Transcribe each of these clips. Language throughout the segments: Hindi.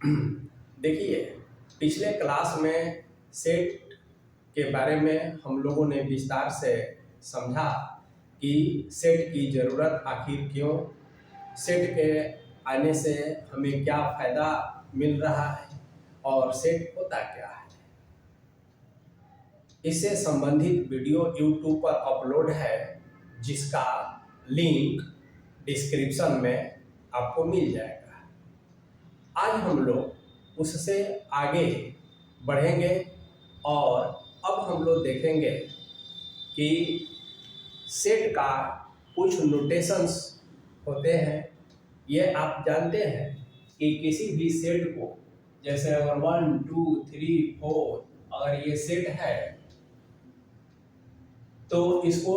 देखिए, पिछले क्लास में सेट के बारे में हम लोगों ने विस्तार से समझा कि सेट की ज़रूरत आखिर क्यों, सेट के आने से हमें क्या फ़ायदा मिल रहा है और सेट होता क्या है। इससे संबंधित वीडियो YouTube पर अपलोड है, जिसका लिंक डिस्क्रिप्शन में आपको मिल जाएगा। आज हम लोग उससे आगे बढ़ेंगे और अब हम लोग देखेंगे कि सेट का कुछ नोटेशंस होते हैं। ये आप जानते हैं कि किसी भी सेट को, जैसे अगर 1 2 3 4 अगर ये सेट है तो इसको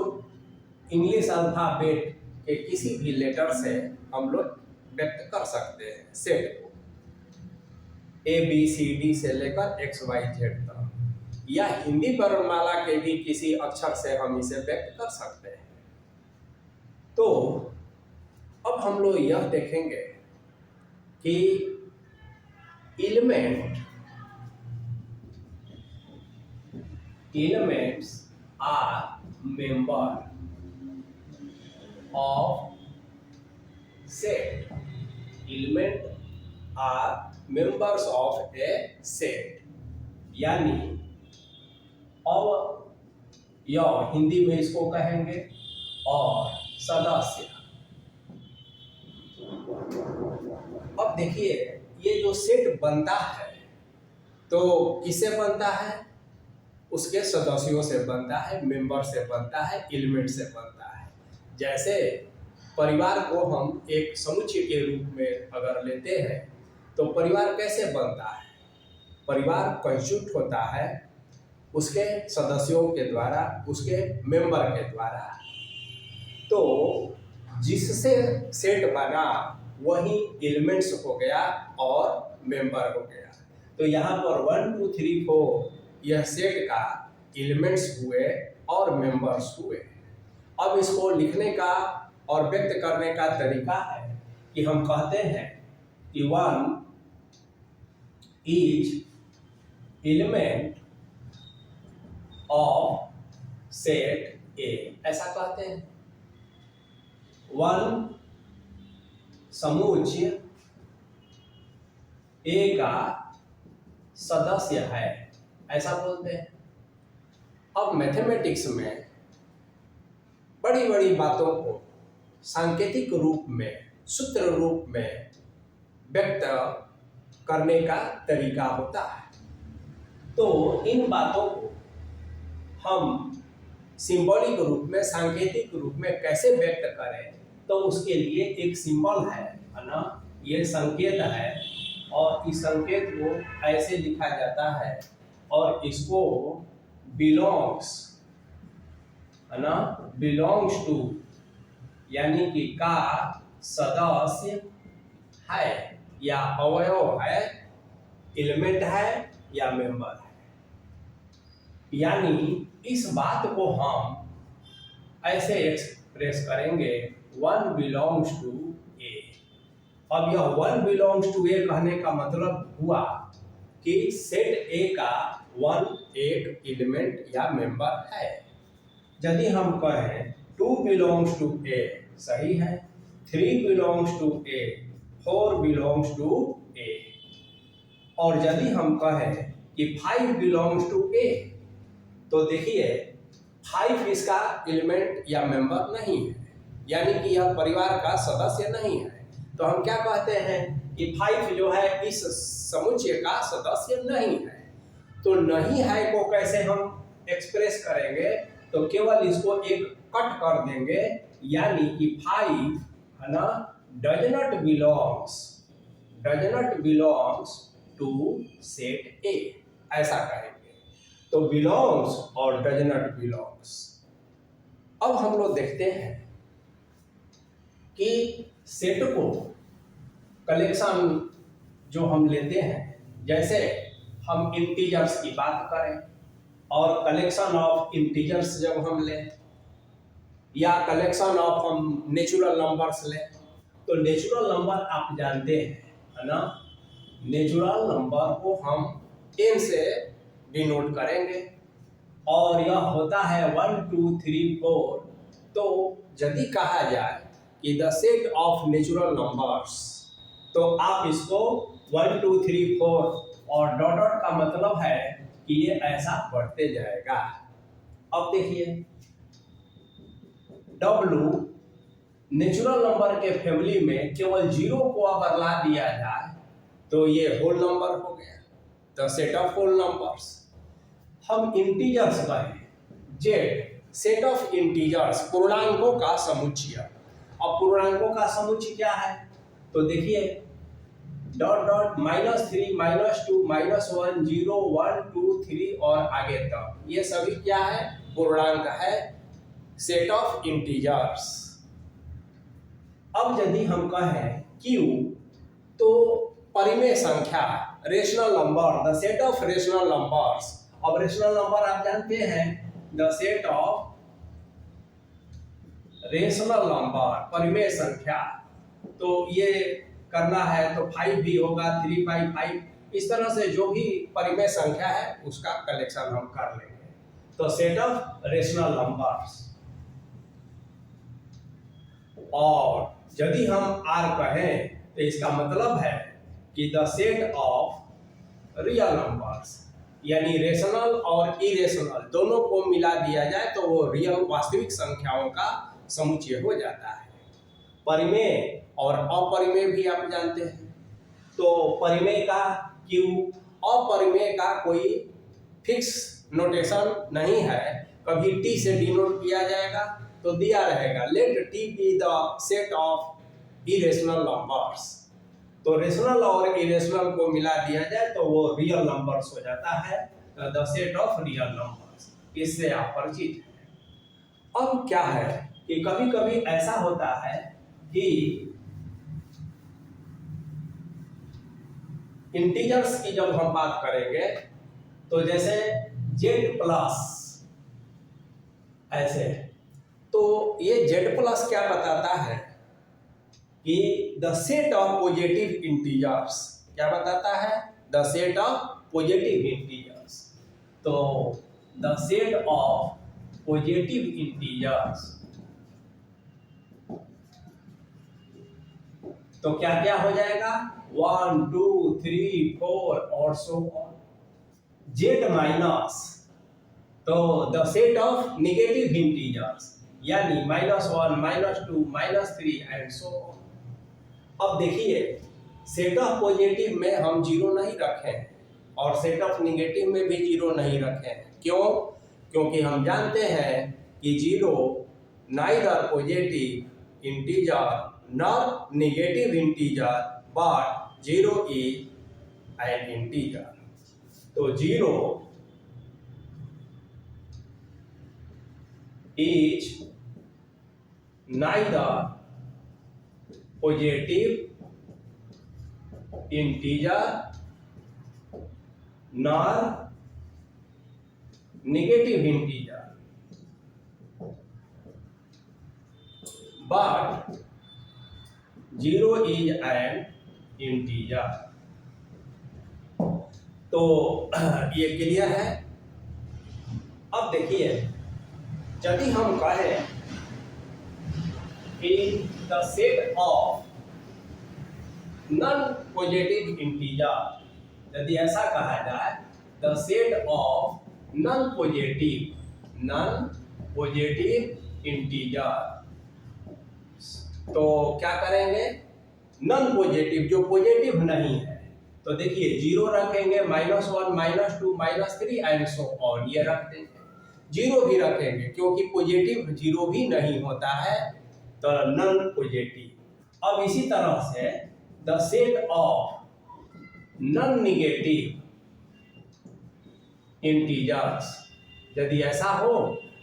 इंग्लिश अल्फ़ाबेट के किसी भी लेटर से हम लोग व्यक्त कर सकते हैं। सेट को ABCD से लेकर XYZ तक, या हिंदी वर्णमाला के भी किसी अक्षर से हम इसे व्यक्त कर सकते हैं। तो अब हम लोग यह देखेंगे कि elements are member of set. Element are members of a set, यानी अब यह हिंदी में इसको कहेंगे और सदस्य। अब देखिए, ये जो सेट बनता है तो किससे बनता है? उसके सदस्यों से बनता है, मेंबर से बनता है, एलिमेंट से बनता है। जैसे परिवार को हम एक समुच्चय के रूप में अगर लेते हैं तो परिवार कैसे बनता है? परिवार कंस्टिट्यूट होता है उसके सदस्यों के द्वारा, उसके मेंबर के द्वारा। तो जिससे सेट बना वही एलिमेंट्स हो गया और मेंबर हो गया। तो यहाँ पर 1 2 3 4 यह सेट का एलिमेंट्स हुए और मेंबर्स हुए। अब इसको लिखने का और व्यक्त करने का तरीका है कि हम कहते हैं कि 1 is element of set A, ऐसा कहते हैं। 1 समुच्चय ए का सदस्य है, ऐसा बोलते हैं। अब मैथमेटिक्स में बड़ी बड़ी बातों को सांकेतिक रूप में, सूत्र रूप में व्यक्त करने का तरीका होता है। तो इन बातों को हम सिंबॉलिक रूप में, सांकेतिक रूप में कैसे व्यक्त करें, तो उसके लिए एक सिंबल है ना, ये संकेत है और इस संकेत को ऐसे लिखा जाता है और इसको बिलोंग्स है ना, बिलोंग्स टू, यानी कि का सदस्य है या अवयव है, एलिमेंट है या मेंबर है। यानी इस बात को हम ऐसे एक्सप्रेस करेंगे 1 बिलोंग्स टू ए। अब यह 1 बिलोंग्स टू ए कहने का मतलब हुआ कि सेट ए का 1 एक एलिमेंट या मेंबर है। यदि हम कहें 2 बिलोंग्स टू ए, सही है, 3 belongs to A, 4 belongs to A. और यदि हम कहें कि 5 बिलोंग्स टू ए, तो देखिए 5 इसका एलिमेंट या मेंबर नहीं है, यानी कि यह परिवार का सदस्य नहीं है। तो हम क्या कहते हैं कि 5 जो है इस समुच्चय का सदस्य नहीं है। तो नहीं है को कैसे हम एक्सप्रेस करेंगे? तो केवल इसको एक कट कर देंगे, यानी कि 5 है ना, does not belongs to set A, ऐसा कहेंगे। तो बिलोंग्स और डज नॉट बिलोंग्स। अब हम लोग देखते हैं कि सेट को कलेक्शन जो हम लेते हैं, जैसे हम इंटीजर्स की बात करें और कलेक्शन ऑफ इंटीजर्स जब हम लें, या कलेक्शन ऑफ हम नेचुरल नंबर्स लें, तो नेचुरल नंबर आप जानते हैं है ना, नेचुरल नंबर को हम n से डिनोट करेंगे और यह होता है 1 2 3 4। तो यदि कहा जाए कि the set of natural numbers, तो आप इसको 1 2 3 4 और डॉट डॉट का मतलब है कि ये ऐसा बढ़ते जाएगा। अब देखिए W नेचुरल नंबर के फैमिली में केवल 0 को अगर ला दिया जाए तो ये होल नंबर हो गया, the set of whole numbers. हम इंटीजर्स कहें जेड, सेट ऑफ इंटीजर्स, पूर्णांकों का समुच्चय। अब पूर्णांकों का समुच्चय क्या है, तो देखिए डॉट डॉट -3 -2 -1 0 1 2 3 और आगे तक ये सभी क्या है, पूर्णांक है, सेट ऑफ इंटीजर्स। अब यदि हम कहें Q, तो परिमेय संख्या, rational number, the set of rational numbers. अब रेशनल नंबर आप जानते हैं, the set of rational number, परिमेय संख्या। तो ये करना है तो 5 भी होगा, 3 by 5, इस तरह से जो भी परिमेय संख्या है उसका कलेक्शन हम कर लेंगे। तो सेट ऑफ रेशनल नंबर्स। और यदि हम R कहें तो इसका मतलब है कि the set of real numbers, यानी रेशनल और इरेशनल दोनों को मिला दिया जाए तो वो रियल वास्तविक संख्याओं का समुच्चय हो जाता है। परिमेय और अपरिमेय भी आप जानते हैं। तो परिमेय का Q, अपरिमेय का कोई फिक्स नोटेशन नहीं है, कभी T से डिनोट किया जाएगा तो दिया रहेगा let T be the set of irrational numbers. तो रेशनल और इरेशनल को मिला दिया जाए तो वो रियल नंबर्स हो जाता है, the set of real numbers. इससे आप परिचित हैं। अब क्या है कि कभी कभी ऐसा होता है कि इंटीजर्स की जब हम बात करेंगे तो जैसे z प्लस ऐसे, तो ये z प्लस क्या बताता है कि the set of positive integers, क्या बताता है, the set of positive integers. तो the set of positive integers, तो क्या क्या हो जाएगा, 1 2 3 4 और सो ऑन। z माइनस, तो the set of negative integers, यानी -1 -2 -3 एंड सो ऑन। अब देखिए सेट ऑफ पॉजिटिव में हम 0 नहीं रखे हैं और सेट ऑफ नेगेटिव में भी 0 नहीं रखे हैं। क्यों? क्योंकि हम जानते हैं कि 0 neither positive integer nor negative integer but 0 is an integer. तो 0 is neither positive integer nor negative integer but 0 is an integer. तो ये क्लियर है। अब देखिए यदि हम कहें कि the set of non positive integer, यदि ऐसा कहा जाए the set of non positive integer, तो क्या करेंगे, नॉन पॉजिटिव जो पॉजिटिव नहीं है, तो देखिए 0 रखेंगे, -1 -2 -3 एंड सो ऑन, ये रख देंगे। 0 भी रखेंगे क्योंकि पॉजिटिव 0 भी नहीं होता है, तो नॉन पॉजिटिव। अब इसी तरह से the set of non negative integers, यदि ऐसा हो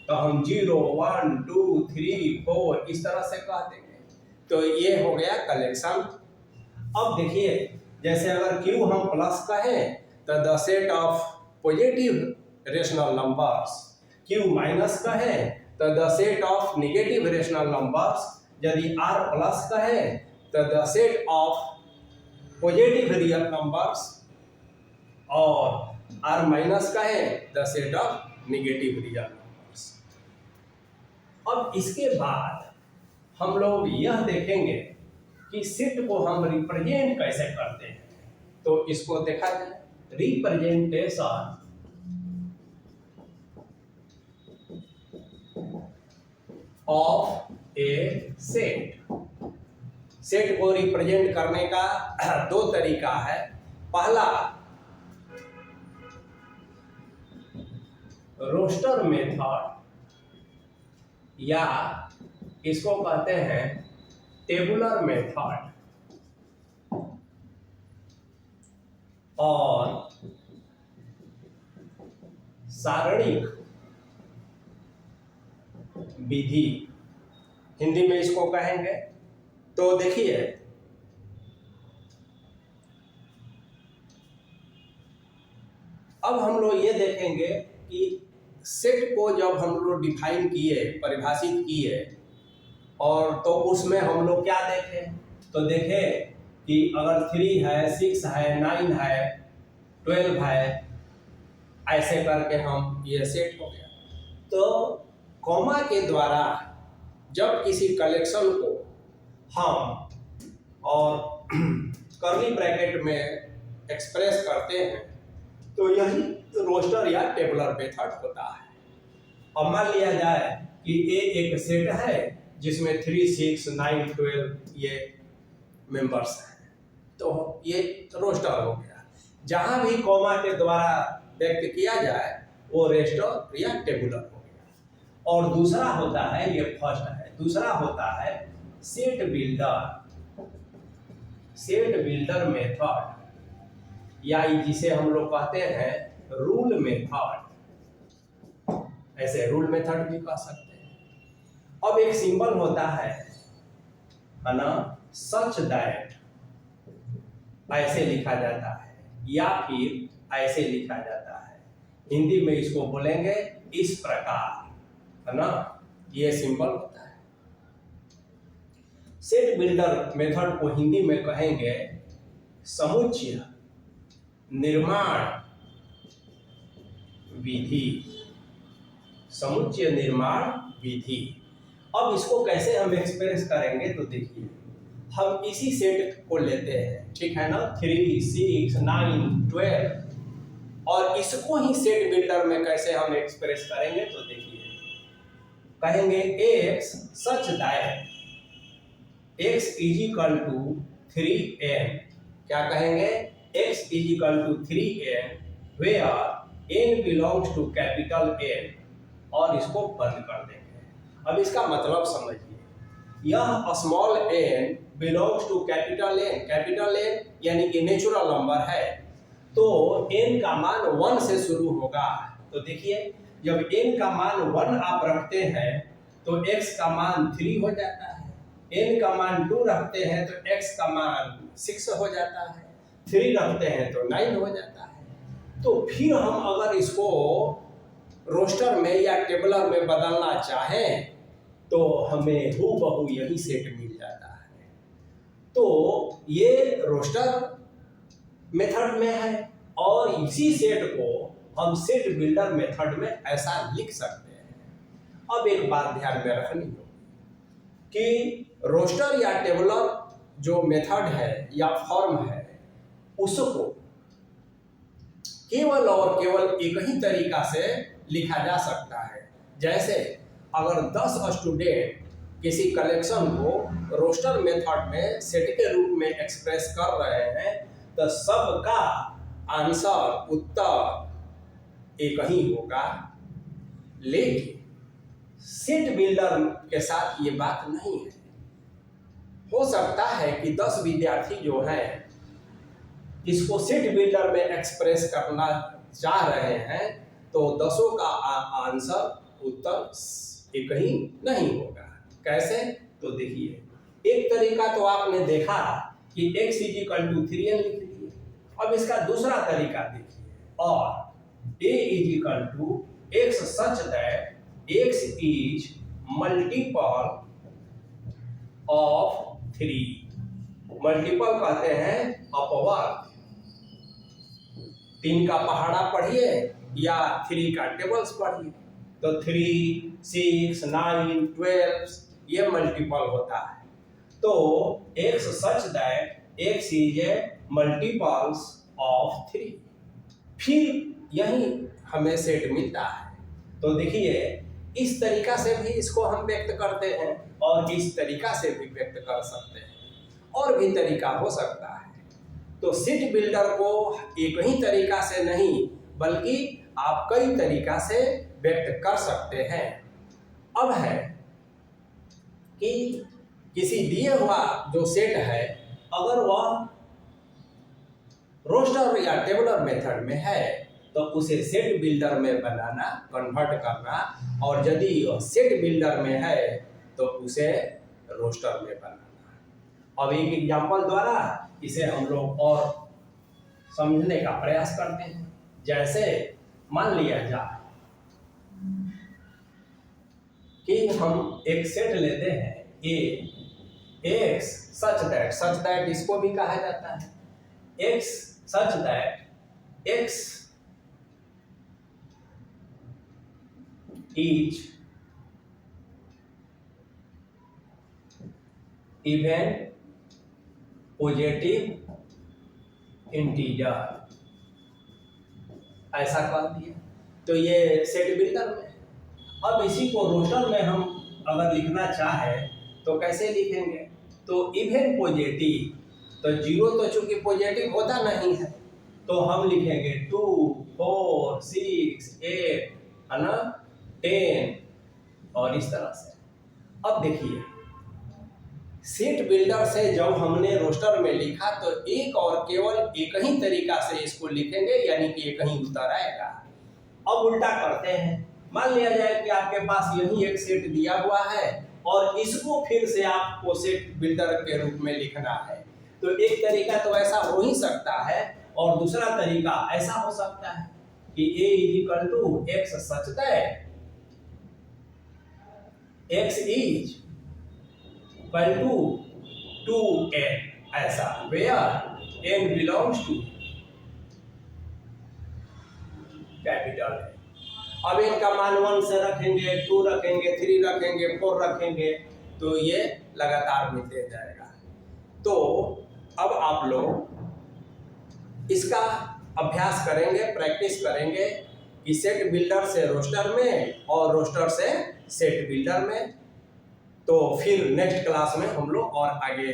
तो हम 0 1 2 3 4 इस तरह से कह देंगे। तो ये हो गया कलेक्शन। अब देखिए जैसे अगर Q हम प्लस कहें तो the set of positive rational numbers, Q minus कहें तो the set of negative rational numbers, यदि R प्लस कहें तो the set of positive real numbers और आर माइनस का है the set of negative real numbers. अब इसके बाद हम लोग यह देखेंगे कि सेट को हम रिप्रेजेंट कैसे करते हैं। तो इसको देखा जाए, representation of A set. Set को रिप्रेजेंट करने का दो तरीका है। पहला रोस्टर मेथड या इसको कहते हैं टेबुलर मेथड, और सारणिक विधि हिंदी में इसको कहेंगे। तो देखिए, अब हम लोग ये देखेंगे कि सेट को जब हम लोग डिफाइन किए, परिभाषित किए, और तो उसमें हम लोग क्या देखें, तो देखें कि अगर 3 है, 6 है, 9 है, 12 है, ऐसे करके हम ये सेट हो गया। तो कॉमा के द्वारा जब किसी कलेक्शन को हम और कर्ली ब्रैकेट में एक्सप्रेस करते हैं तो यही रोस्टर या टेबुलर मेथड होता है। अब मान लिया जाए कि ए एक सेट है जिसमें 3, 6, 9, 12 ये मेंबर्स हैं, तो ये रोस्टर हो गया। जहां भी कॉमा के द्वारा व्यक्त किया जाए वो रोस्टर या टेबुलर हो गया। और दूसरा होता है, ये फर्स्ट है, दूसरा होता है set builder. Set builder method या जिसे हम लोग कहते हैं रूल मेथड, ऐसे रूल मेथड भी कह सकते हैं। अब एक सिंबल होता है ना, सच दैट, ऐसे लिखा जाता है या फिर ऐसे लिखा जाता है। हिंदी में इसको बोलेंगे इस प्रकार, है ना, ये सिंबल होता है। सेट बिल्डर मेथड को हिंदी में कहेंगे समुच्चय निर्माण विधि। समुच्चय निर्माण विधि। अब इसको कैसे हम एक्सप्रेस करेंगे, तो देखिए, हम इसी सेट को लेते हैं, ठीक है ना, 3, 6, 9, 12, और इसको ही सेट बिल्डर में कैसे हम एक्सप्रेस करेंगे, तो देखिए, कहेंगे x such that x is equal to 3n। क्या कहेंगे, x is equal to 3n where n belongs to capital N, और इसको बंद कर देंगे। अब इसका मतलब समझिए, यह small n belongs to capital N। Capital N यानी कि नेचुरल नंबर है, तो n का मान 1 से शुरू होगा। तो देखिए, जब n का मान 1 आप रखते हैं तो x का मान 3 हो जाता है, n का मान 2 रखते हैं तो x का मान 6 हो जाता है, 3 रखते हैं तो 9 हो जाता है। तो फिर हम अगर इसको रोस्टर में या टेबुलर में बदलना चाहें तो हमें हूबहू यही सेट मिल जाता है। तो ये रोस्टर मेथड में है, और इसी सेट को हम सेट बिल्डर मेथड में ऐसा लिख सकते हैं। अब एक बात ध्यान में रखनी हो कि रोस्टर या टेबुलर जो मेथड है या फॉर्म है, उसको केवल और केवल एक ही तरीका से लिखा जा सकता है। जैसे अगर 10 स्टूडेंट किसी कलेक्शन को रोस्टर मेथड में सेट के रूप में एक्सप्रेस कर रहे हैं तो सबका आंसर, उत्तर एक ही होगा। लेकिन सेट बिल्डर के साथ ये बात नहीं है। हो सकता है कि 10 विद्यार्थी जो हैं इसको सेट बिल्डर में एक्सप्रेस करना चाह रहे हैं, तो 10 का आंसर, उत्तर एक ही नहीं होगा। कैसे, तो देखिए, एक तरीका तो आपने देखा कि x is equal to 3n लिख दिए। अब इसका दूसरा तरीका देखिए, और a is equal to x such that x is multiple of 3। Multiple कहते हैं अपवर्ग। 3 का पहाड़ा पढ़िए या 3 का टेबल्स पढ़िए, तो 3, 6, 9, 12 ये मल्टीपल होता है। तो x such that x is a multiples of 3। फिर यही हमें सेट मिलता है। तो देखिए इस तरीका से भी इसको हम व्यक्त करते हैं और इस तरीका से भी व्यक्त कर सकते हैं, और भी तरीका हो सकता है। तो सेट बिल्डर को एक ही तरीका से नहीं बल्कि आप कई तरीका से व्यक्त कर सकते हैं। अब है कि किसी दिए हुआ जो सेट है, अगर वह रोस्टर या टेबलर मेथड में है तो उसे सेट बिल्डर में बनाना, कन्वर्ट करना, और यदि वह सेट बिल्डर में है तो उसे रोस्टर में बनाना। अब एक एग्जांपल द्वारा इसे हम लोग और समझने का प्रयास करते हैं। जैसे मान लिया जाए कि हम एक सेट लेते हैं ए, x सच दैट इसको भी कहा जाता है, x such that x is even positive integer, ऐसा कर दिया। तो ये सेट बिल्डर में। अब इसी को रोस्टर में हम अगर लिखना चाहे तो कैसे लिखेंगे? तो इवन पॉजिटिव, तो 0 तो चूंकि पॉजिटिव होता नहीं है तो हम लिखेंगे 2, 4, 6, 8 है ना, 10 और इस तरह से। अब देखिए सेट बिल्डर से जब हमने रोस्टर में लिखा तो एक और केवल एक ही तरीका से इसको लिखेंगे, यानी कि एक ही उत्तर आएगा। अब उल्टा करते हैं। मान लिया जाए कि आपके पास यही एक सेट दिया हुआ है और इसको फिर से आपको सेट बिल्डर के रूप में लिखना है। तो एक तरीका तो ऐसा हो ही सकता है और दूसरा तरीका ऐसा हो सकता है कि a equal to x such that x is equal to 2n, ऐसा where n belongs to capital है। अब इनका मान 1 से रखेंगे, 2 रखेंगे, 3 रखेंगे, 4 रखेंगे, तो ये लगातार मिलते जाएगा। तो अब आप लोग इसका अभ्यास करेंगे, प्रैक्टिस करेंगे कि सेट बिल्डर से रोस्टर में और रोस्टर से सेट बिल्डर में। तो फिर नेक्स्ट क्लास में हम लोग और आगे